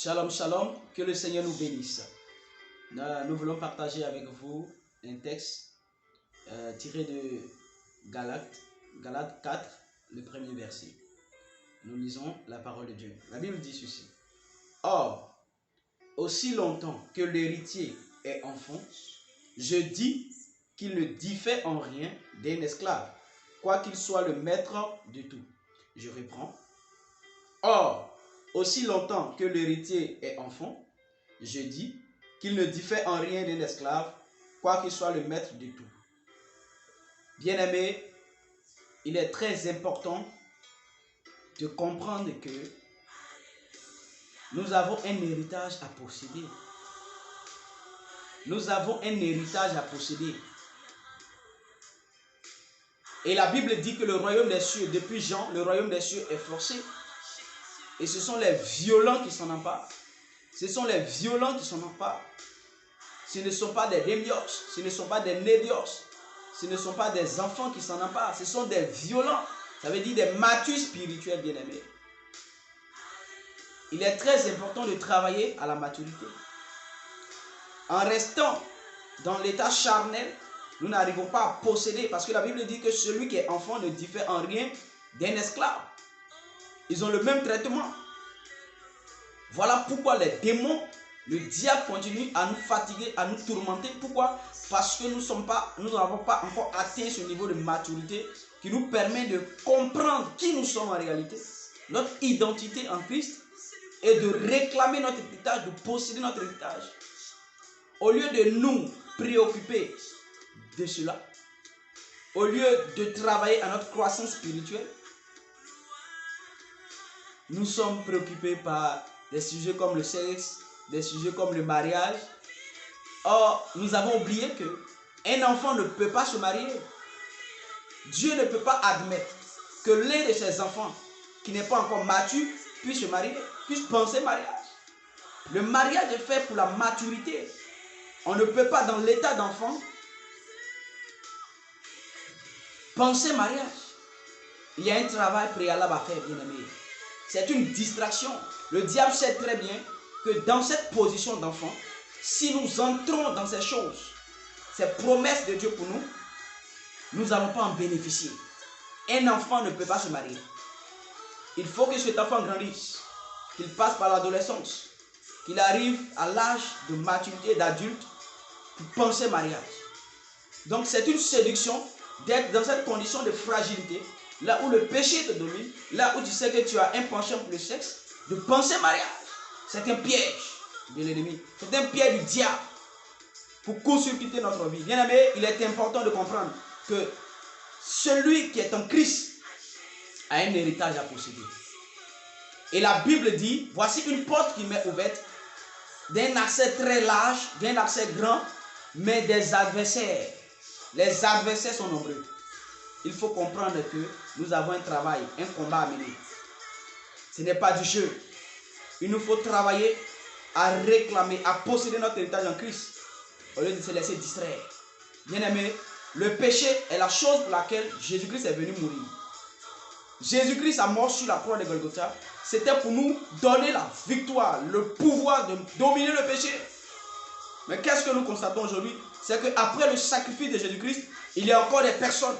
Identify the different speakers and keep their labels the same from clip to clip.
Speaker 1: Shalom, shalom, que le Seigneur nous bénisse. Nous voulons partager avec vous un texte tiré de Galates 4, le premier verset. Nous lisons la parole de Dieu. La Bible dit ceci. Or, aussi longtemps que l'héritier est enfant, je dis qu'il ne diffère en rien d'un esclave, quoiqu'il soit le maître de tout. Je reprends. Or, aussi longtemps que l'héritier est enfant, je dis qu'il ne diffère en rien d'un esclave, quoiqu'il soit le maître de tout. Bien-aimés, il est très important de comprendre que nous avons un héritage à posséder. Nous avons un héritage à posséder. Et la Bible dit que le royaume des cieux, depuis Jean, le royaume des cieux est forcé. Et ce sont les violents qui s'en emparent. Ce sont les violents qui s'en emparent. Ce ne sont pas des démios, ce ne sont pas des nédios, ce ne sont pas des enfants qui s'en emparent. Ce sont des violents. Ça veut dire des matures spirituels, bien-aimés. Il est très important de travailler à la maturité. En restant dans l'état charnel, nous n'arrivons pas à posséder. Parce que la Bible dit que celui qui est enfant ne diffère en rien d'un esclave. Ils ont le même traitement. Voilà pourquoi les démons, le diable continue à nous fatiguer, à nous tourmenter. Pourquoi? Parce que nous n'avons pas encore atteint ce niveau de maturité qui nous permet de comprendre qui nous sommes en réalité, notre identité en Christ, et de réclamer notre héritage, de posséder notre héritage. Au lieu de nous préoccuper de cela, au lieu de travailler à notre croissance spirituelle, nous sommes préoccupés par des sujets comme le sexe, des sujets comme le mariage. Or, nous avons oublié qu'un enfant ne peut pas se marier. Dieu ne peut pas admettre que l'un de ses enfants qui n'est pas encore mature puisse se marier, puisse penser mariage. Le mariage est fait pour la maturité. On ne peut pas, dans l'état d'enfant, penser mariage. Il y a un travail préalable à faire, bien-aimé. C'est une distraction. Le diable sait très bien que dans cette position d'enfant, si nous entrons dans ces choses, ces promesses de Dieu pour nous, nous n'allons pas en bénéficier. Un enfant ne peut pas se marier. Il faut que cet enfant grandisse, qu'il passe par l'adolescence, qu'il arrive à l'âge de maturité d'adulte pour penser mariage. Donc c'est une séduction d'être dans cette condition de fragilité, là où le péché te domine, là où tu sais que tu as un penchant pour le sexe, de penser mariage. C'est un piège de l'ennemi. C'est un piège du diable pour court-circuiter notre vie. Bien aimé, il est important de comprendre que celui qui est en Christ a un héritage à posséder. Et la Bible dit, voici une porte qui m'est ouverte, d'un accès très large, d'un accès grand, mais des adversaires. Les adversaires sont nombreux. Il faut comprendre que nous avons un travail, un combat à mener. Ce n'est pas du jeu. Il nous faut travailler à réclamer, à posséder notre héritage en Christ, au lieu de se laisser distraire. Bien-aimé, le péché est la chose pour laquelle Jésus-Christ est venu mourir. Jésus-Christ a mort sur la croix de Golgotha. C'était pour nous donner la victoire, le pouvoir de dominer le péché. Mais qu'est-ce que nous constatons aujourd'hui? C'est qu'après le sacrifice de Jésus-Christ, il y a encore des personnes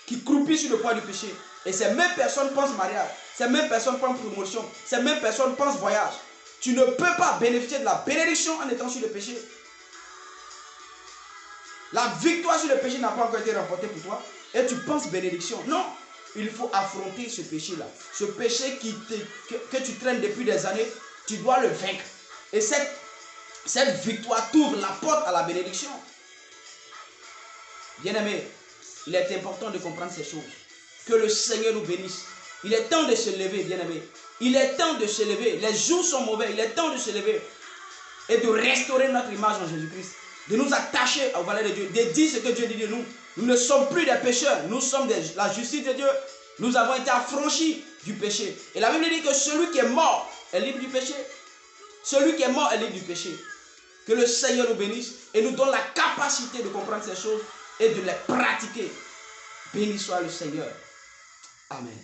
Speaker 1: qui croupissent sur le poids du péché. Et ces mêmes personnes pensent mariage. Ces mêmes personnes pensent promotion. Ces mêmes personnes pensent voyage. Tu ne peux pas bénéficier de la bénédiction en étant sur le péché. La victoire sur le péché n'a pas encore été remportée pour toi. Et tu penses bénédiction. Non. Il faut affronter ce péché-là. Ce péché que tu traînes depuis des années, tu dois le vaincre. Et cette victoire t'ouvre la porte à la bénédiction. Bien-aimé, il est important de comprendre ces choses. Que le Seigneur nous bénisse. Il est temps de se lever, bien-aimé. Il est temps de se lever. Les jours sont mauvais. Il est temps de se lever. Et de restaurer notre image en Jésus-Christ. De nous attacher aux valeurs de Dieu. De dire ce que Dieu dit de nous. Nous ne sommes plus des pécheurs. Nous sommes la justice de Dieu. Nous avons été affranchis du péché. Et la Bible dit que celui qui est mort est libre du péché. Celui qui est mort est libre du péché. Que le Seigneur nous bénisse et nous donne la capacité de comprendre ces choses et de les pratiquer. Béni soit le Seigneur. Amen.